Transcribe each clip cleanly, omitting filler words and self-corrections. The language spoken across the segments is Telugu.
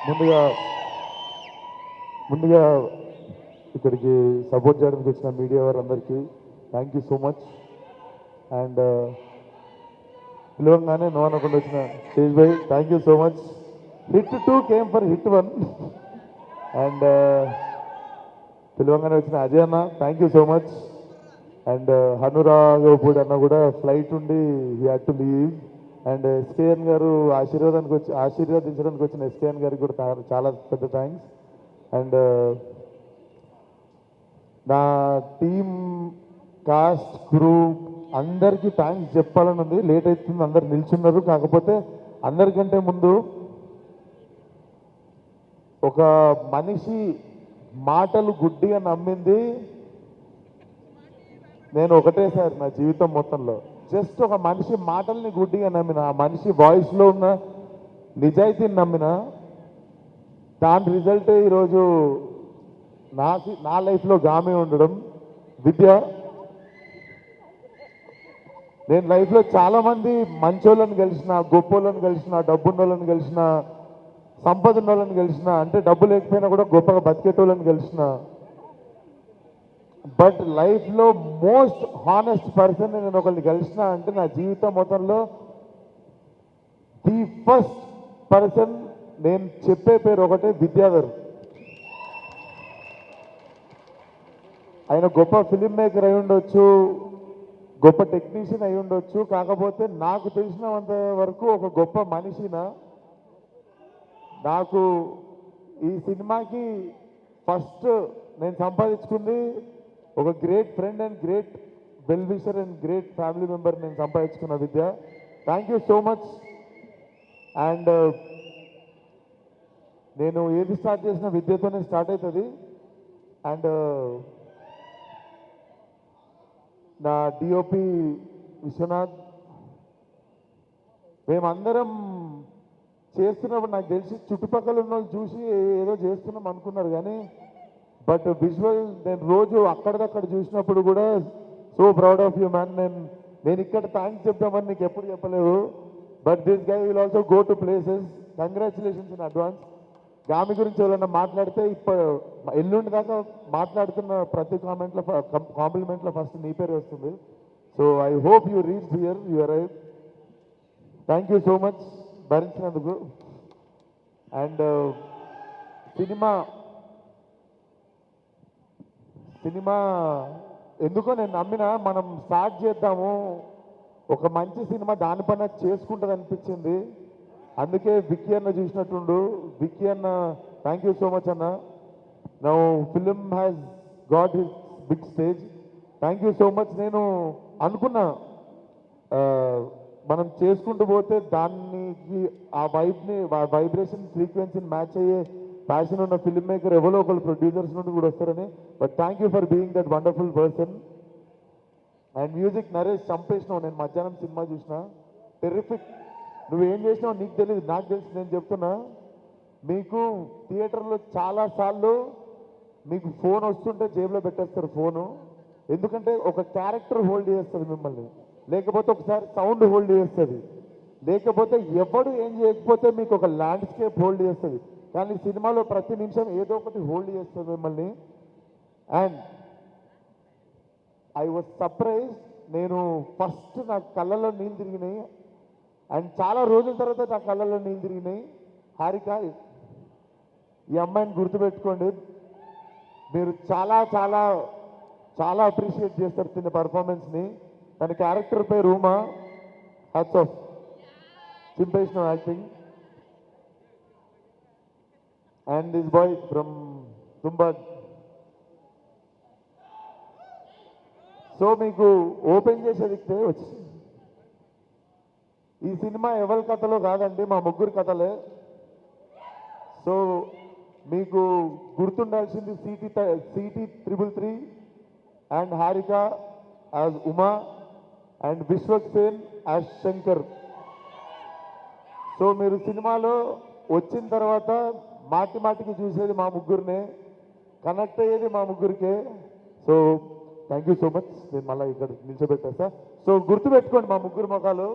ముందుగా ముందుగా ఇక్కడికి సపోర్ట్ చేయడానికి వచ్చిన మీడియా వారందరికీ thank you so much. And పిలవంగానే నో అనకుండా వచ్చిన stage by thank you so much. Hit 2 came for hit 1. And పిలవంగానే వచ్చిన అజయ్ అన్న thank you so much. And Hanuraghavapudi అన్న కూడా ఫ్లైట్ ఉండి he had to leave. And SKN గారు ఆశీర్వదించడానికి వచ్చిన ఎస్కేఎన్ గారికి కూడా చాలా పెద్ద థ్యాంక్స్. అండ్ నా టీమ్ కాస్ట్ క్రూ అందరికీ థ్యాంక్స్ చెప్పాలని ఉంది. లేట్ అవుతుంది, అందరు నిల్చున్నారు. కాకపోతే అందరికంటే ముందు ఒక మనిషి మాటలు గుడ్డిగా నమ్మింది నేను ఒకటే సార్ నా జీవితం మొత్తంలో. జస్ట్ ఒక మనిషి మాటల్ని గుడ్డిగా నమ్మిన, ఆ మనిషి వాయిస్లో ఉన్న నిజాయితీని నమ్మిన, దాని రిజల్టే ఈరోజు నా లైఫ్లో గామే ఉండడం. విద్య, నేను లైఫ్లో చాలామంది మంచోళ్ళని కలిసిన, గొప్పోళ్ళని కలిసిన, డబ్బున్నోళ్ళని కలిసిన, సంపద ఉన్నోళ్ళని కలిసిన, అంటే డబ్బు లేకపోయినా కూడా గొప్పగా బతికేటోళ్ళని కలిసిన, బట్ లైఫ్లో మోస్ట్ హానెస్ట్ పర్సన్ నేను ఒకరిని కలిసిన అంటే నా జీవితం మొత్తంలో ది ఫస్ట్ పర్సన్ నేను చెప్పే పేరు ఒకటే, విద్యాధర్. ఆయన గొప్ప ఫిలిం మేకర్ అయి ఉండొచ్చు, గొప్ప టెక్నీషియన్ అయి ఉండొచ్చు, కాకపోతే నాకు తెలిసినంత వరకు ఒక గొప్ప మనిషిన. నాకు ఈ సినిమాకి ఫస్ట్ నేను సంపాదించుకుంది ఒక great friend and great well wisher and great family member నేను సంపాదించుకున్న Vidya. Thank you so much. And నేను ఏది స్టార్ట్ చేసిన విద్యతోనే స్టార్ట్ అవుతుంది. అండ్ నా డిఓపి విశ్వనాథ్, మేమందరం చేస్తున్నప్పుడు నాకు తెలిసి చుట్టుపక్కల ఉన్న వాళ్ళు చూసి ఏదో చేస్తున్నాం అనుకున్నారు, కానీ బట్ విజువల్ నేను రోజు అక్కడిదక్కడ చూసినప్పుడు కూడా so proud of you man. నేను ఇక్కడ థ్యాంక్స్ చెప్దామని నీకు ఎప్పుడు చెప్పలేదు, but this guy will also go to places. Congratulations in advance. Gaami గురించి ఎవరైనా మాట్లాడితే ఇప్పుడు ఎల్లుండి దాకా మాట్లాడుతున్న ప్రతి కాంప్లిమెంట్లో ఫస్ట్ నీ పేరు వస్తుంది. So I hope you reach here, you arrive. Thank you so much భరించినందుకు. అండ్ సినిమా ఎందుకో నేను నమ్మిన, మనం స్టార్ట్ చేద్దాము, ఒక మంచి సినిమా దానిపైన చేసుకుంటుంది అనిపించింది. అందుకే విక్కీ అన్న చూసినట్టుండు. విక్కీ అన్న థ్యాంక్ యూ సో మచ్ అన్న. Now film has got his big stage. Thank you so much. నేను అనుకున్నా మనం చేసుకుంటూ పోతే దానికి ఆ వైబ్రేషన్ ఫ్రీక్వెన్సీని మ్యాచ్ అయ్యే ప్యాషన్ ఉన్న ఫిల్మ్ మేకర్ ఎవరో ఒకళ్ళు ప్రొడ్యూసర్స్ నుండి కూడా వస్తారని. But thank you for being that wonderful person. And music Naresh చంపేసినావు. నేను మధ్యాహ్నం సినిమా చూసిన, టెర్రిఫిక్. నువ్వేం చేసినావు నీకు తెలియదు, నాకు తెలుసు. నేను చెప్తున్నా, మీకు థియేటర్లో చాలాసార్లు మీకు ఫోన్ వస్తుంటే జేబులో పెట్టేస్తారు ఫోను. ఎందుకంటే ఒక క్యారెక్టర్ హోల్డ్ చేస్తుంది మిమ్మల్ని, లేకపోతే ఒకసారి సౌండ్ హోల్డ్ చేస్తుంది, లేకపోతే ఎవడు ఏం చేయకపోతే మీకు ఒక ల్యాండ్స్కేప్ హోల్డ్ చేస్తుంది. కానీ సినిమాలో ప్రతి నిమిషం ఏదో ఒకటి హోల్డ్ చేస్తుంది మిమ్మల్ని. And I was surprise. నేను ఫస్ట్ నా కళ్ళల్లో నీళ్ళు తిరిగినాయి, అండ్ చాలా రోజుల తర్వాత నా కళ్ళల్లో నీళ్ళు తిరిగినాయి. హారిక, ఈ అమ్మాయిని గుర్తుపెట్టుకోండి. మీరు చాలా చాలా చాలా అప్రిషియేట్ చేస్తారు తిన్న పర్ఫార్మెన్స్ని. తన క్యారెక్టర్ పేరు రూమా. హ్యాట్స్ ఆఫ్, చింపేసిన acting. And this boy from Tumbbad. So మీకు ఓపెన్ చేసేది వచ్చి, ఈ సినిమా ఎవరి కథలో కాదండి, మా ముగ్గురు కథలే. సో మీకు గుర్తుండాల్సింది city 333 and Harika as Uma and Vishwak Sen as Shankar. So మీరు సినిమాలో వచ్చిన తర్వాత మాటి మాటికి చూసేది మా ముగ్గురినే, కనెక్ట్ అయ్యేది మా ముగ్గురికే. So thank you so much. నేను మళ్ళీ ఇక్కడ నిల్చోబెట్టేస్తా. సో గుర్తుపెట్టుకోండి మా ముగ్గురు ముఖాలు,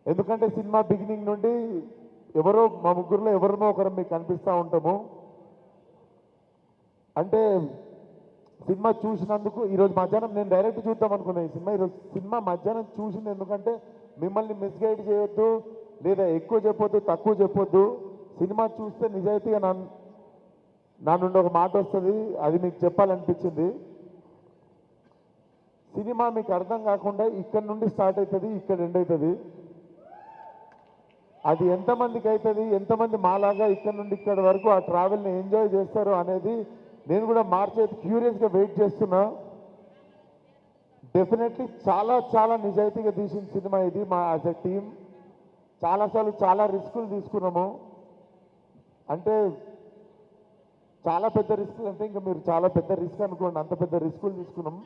ఎందుకంటే సినిమా బిగినింగ్ నుండి ఎవరో మా ముగ్గురులో ఎవరినో ఒకరు మీకు కనిపిస్తూ ఉంటాము. అంటే సినిమా చూసినందుకు ఈరోజు మధ్యాహ్నం నేను డైరెక్ట్ చూద్దాం అనుకున్నాను ఈ సినిమా. ఈరోజు సినిమా మధ్యాహ్నం చూసింది ఎందుకంటే మిమ్మల్ని మిస్గైడ్ చేయొద్దు, లేదా ఎక్కువ చెప్పొద్దు, తక్కువ చెప్పొద్దు. సినిమా చూస్తే నిజాయితీగా నా నుండి ఒక మాట వస్తుంది, అది మీకు చెప్పాలనిపించింది. సినిమా మీకు అర్థం కాకుండా ఇక్కడ నుండి స్టార్ట్ అవుతుంది, ఇక్కడ ఎండ్ అవుతుంది. అది ఎంతమందికి అవుతుంది, ఎంతమంది మాలాగా ఇక్కడ నుండి ఇక్కడ వరకు ఆ ట్రావెల్ని ఎంజాయ్ చేస్తారు అనేది నేను కూడా క్యూరియస్గా వెయిట్ చేస్తున్నా. డెఫినెట్లీ చాలా చాలా నిజాయితీగా తీసిన సినిమా ఇది. మా యాజ్ ఎ టీమ్ చాలాసార్లు చాలా రిస్కులు తీసుకున్నాము. అంటే చాలా పెద్ద రిస్కులు అంటే ఇంకా మీరు చాలా పెద్ద రిస్క్ అనుకోండి, అంత పెద్ద రిస్కులు తీసుకున్నాం.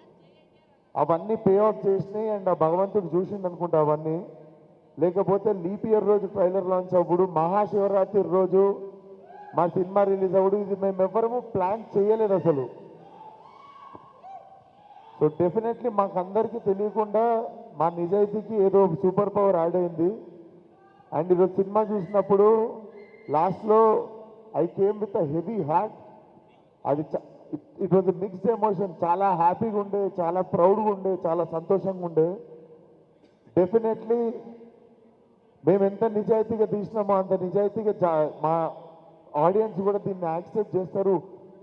అవన్నీ పే ఆఫ్ చేసినాయి అండ్ ఆ భగవంతుడు చూసింది అనుకుంటా అవన్నీ. లేకపోతే లీప్ ఇయర్ రోజు ట్రైలర్ లాంచ్ అవ్వడు, మహాశివరాత్రి రోజు మా సినిమా రిలీజ్ అవ్వడు, ఇది మేము ఎవరము ప్లాన్ చేయలేదు అసలు. సో డెఫినెట్లీ మాకు అందరికీ తెలియకుండా మా నిజాయితీకి ఏదో సూపర్ పవర్ యాడ్ అయింది. అండ్ ఈరోజు సినిమా చూసినప్పుడు లాస్ట్లో I came with a heavy heart. అది ఇట్ వాజ్ మిక్స్డ్ ఎమోషన్. చాలా హ్యాపీగా ఉండే, చాలా ప్రౌడ్గా ఉండే, చాలా సంతోషంగా ఉండే. డెఫినెట్లీ మేము ఎంత నిజాయితీగా తీసినామో అంత నిజాయితీగా మా ఆడియన్స్ కూడా దీన్ని యాక్సెప్ట్ చేస్తారు.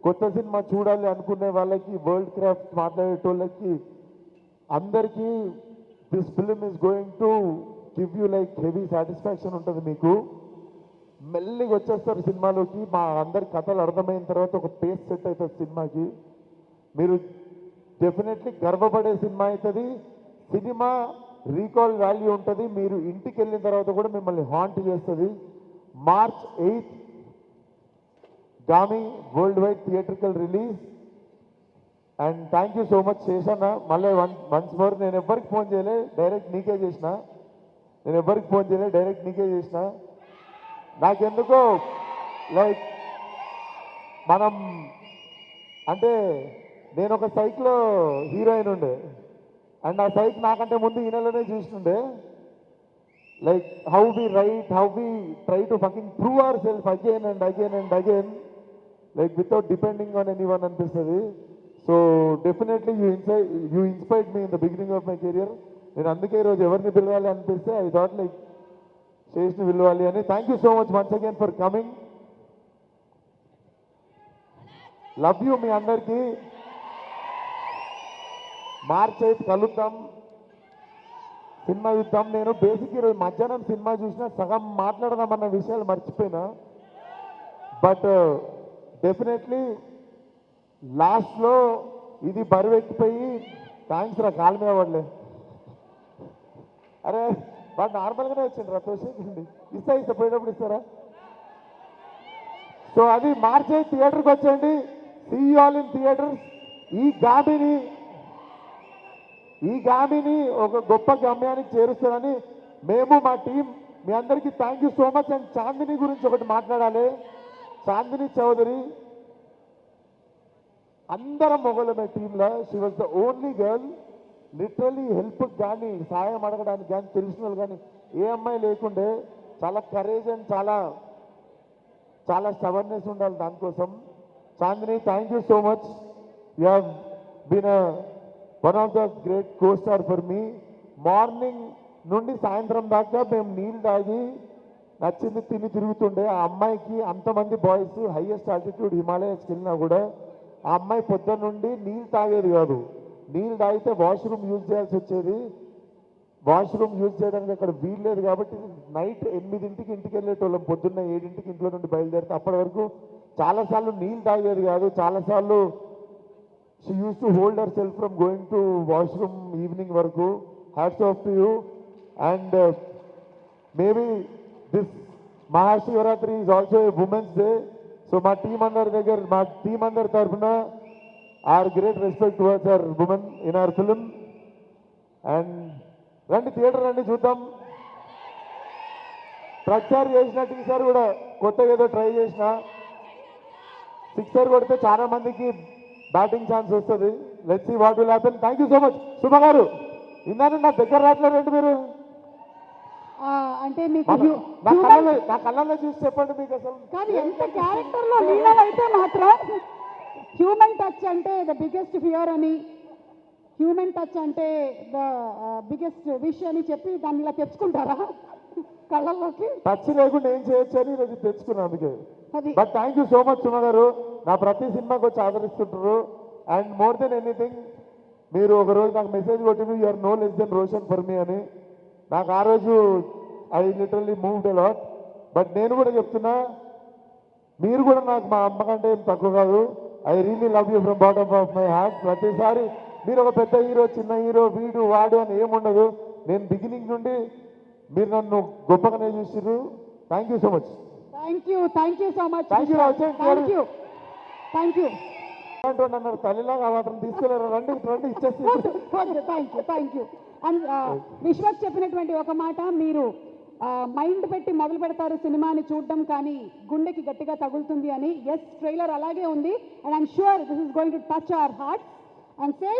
కొత్త సినిమా చూడాలి అనుకునే వాళ్ళకి, వరల్డ్ క్రాఫ్ట్ మాట్లాడేటోళ్ళకి అందరికీ this film is going to give you like heavy satisfaction ఉంటుంది. మీకు మెల్లిగా వచ్చేస్తారు సినిమాలోకి. మా అందరి కథలు అర్థమైన తర్వాత ఒక పేస్ సెట్ అవుతుంది సినిమాకి. మీరు డెఫినెట్లీ గర్వపడే సినిమా అవుతుంది. సినిమా రీకాల్ వాల్యూ ఉంటుంది. మీరు ఇంటికి వెళ్ళిన తర్వాత కూడా మిమ్మల్ని హాంట్ చేస్తుంది. March 8th Gaami world wide theatrical release. And thank you so much శేషన్న. మళ్ళీ వన్స్ మోర్, నేను ఎవరికి ఫోన్ చేయలే, డైరెక్ట్ నీకే చేసిన. నాకెందుకో లైక్ మనం అంటే నేను ఒక సైక్లో హీరోయిన్ ఉండే అండ్ ఆ సైక్ నాకంటే ముందు ఈయనలోనే చూస్తుండే. Like how we right, how we try to fucking prove our self again and again and again, like without depending on any one అనిపిస్తుంది. So definitely you inspired me in the beginning of my career. నేను అందుకే ఈరోజు ఎవరిని పిలవాలి అనిపిస్తే ఐ థాట్ లైక్ శేష్ని పిలవాలి అని. Thank you so much once again for coming. Love you మీ అందరికీ. March 8th కలుద్దాం, సినిమా చూద్దాం. నేను బేసిక్ ఈరోజు మధ్యాహ్నం సినిమా చూసినా సగం మాట్లాడదామన్న విషయాలు మర్చిపోయినా. బట్ డెఫినెట్లీ లాస్ట్లో ఇది బరువెక్కిపోయి, థ్యాంక్స్ రా కాలు మీద పడలే. అరే వాడు నార్మల్గానే వచ్చింది రా, తోసేయండి. ఇస్తా పోయేటప్పుడు ఇస్తారా? సో అది March 8th థియేటర్కి వచ్చేయండి. See you all in theatres. ఈ గామిని ఒక గొప్ప గమ్యానికి చేరుస్తారని మేము మా టీం మీ అందరికీ thank you so much. And Chandini గురించి ఒకటి మాట్లాడాలి. చాందిని చౌదరి అందరం మొగలమే టీంలో. She was the only girl. Literally help కానీ, సాయం అడగడానికి కానీ, తెలిసిన వాళ్ళు కానీ ఏ అమ్మాయి లేకుండే. చాలా కరేజ్ అండ్ చాలా స్టబర్నెస్ ఉండాలి దానికోసం. Chandini, thank you so much. You have been one of the great co star for me. Morning నుండి సాయంత్రం దాకా మేము నీళ్ళు తాగి నచ్చింది తిని తిరుగుతుండే. ఆ అమ్మాయికి అంతమంది బాయ్స్ హైయెస్ట్ ఆల్టిట్యూడ్ హిమాలయస్కి వెళ్ళినా కూడా ఆ అమ్మాయి పొద్దున్న నుండి నీళ్ళు తాగేది కాదు. నీళ్ళు తాగితే వాష్రూమ్ యూజ్ చేయాల్సి వచ్చేది. వాష్రూమ్ యూజ్ చేయడానికి అక్కడ వీల్లేదు కాబట్టి నైట్ 8ంటికి ఇంటికి వెళ్ళేటోళ్ళం, పొద్దున్న 7ంటికి ఇంట్లో నుండి బయలుదేరితే. అప్పటి వరకు చాలాసార్లు నీళ్ళు తాగేది కాదు. చాలాసార్లు she used to hold herself from going to washroom evening varaku. Hats off to you. And maybe this Mahashivaratri is also a women's day. So my team under tarpuna our great respect towards our women in our film. And randi theater randi chuddam. ప్రచార్ చేసిన టీచర్ కూడా కొత్తగా ఏదో ట్రై చేసిన సిక్సర్ కొడితే చాలా మందికి బ్యాటింగ్ ఛాన్స్ వస్తుంది. Let's see what will happen. Thank you so much. Subha గారు ఇందాక నా దగ్గర రావట్లేదండి మీరు. అంటే మీకు నా కళ్ళలో చూసి చెప్పండి మీకు అసలు కానీ ఎంత క్యారెక్టర్లో లీనమైతే మాత్రం హ్యూమన్ టచ్ అంటే ద బిగ్గెస్ట్ ఫియర్ అని, హ్యూమన్ టచ్ అంటే ద బిగ్గెస్ట్ విష్ అని చెప్పి దాన్ని ఇలా తెచ్చుకుంటారా కళ్ళల్లోకి? టచ్ లేకుండా ఏం చేయొచ్చు అని ఈరోజు తెచ్చుకున్నాను అందుకే. అది but thank you so much Suma గారు, నా ప్రతి సినిమాకి వచ్చి ఆదరిస్తుంటారు. అండ్ మోర్ దెన్ ఎనీథింగ్ మీరు ఒకరోజు నాకు మెసేజ్ కొట్టింది you are no less than Roshan for me అని. నాకు ఆ రోజు I literally moved a lot. But నేను కూడా చెప్తున్నా, మీరు కూడా నాకు మా అమ్మ కంటే ఏం తక్కువ కాదు. I really love you from bottom of my heart. ప్రతిసారి మీరు ఒక పెద్ద హీరో, చిన్న హీరో, వీడు వాడు అని ఏముండదు. నేను బిగినింగ్ నుండి మీరు నన్ను గొప్పగానే చూసిర్రు. Thank you so much. Thank you so much. Thank you, Ajay. Thank you అన్నారు తల్లిలాగా మాత్రం తీసుకెళ్ళారు. రండి రండి ఇచ్చేసి. Thank you. అండ్ విశ్వాస్ చెప్పినటువంటి ఒక మాట, మీరు మైండ్ పెట్టి మొదలు పెడతారు సినిమాని చూడడం, కానీ గుండెకి గట్టిగా తగులుతుంది అని. ఎస్, ట్రైలర్ అలాగే ఉంది. And I'm sure this is going to touch our hearts and say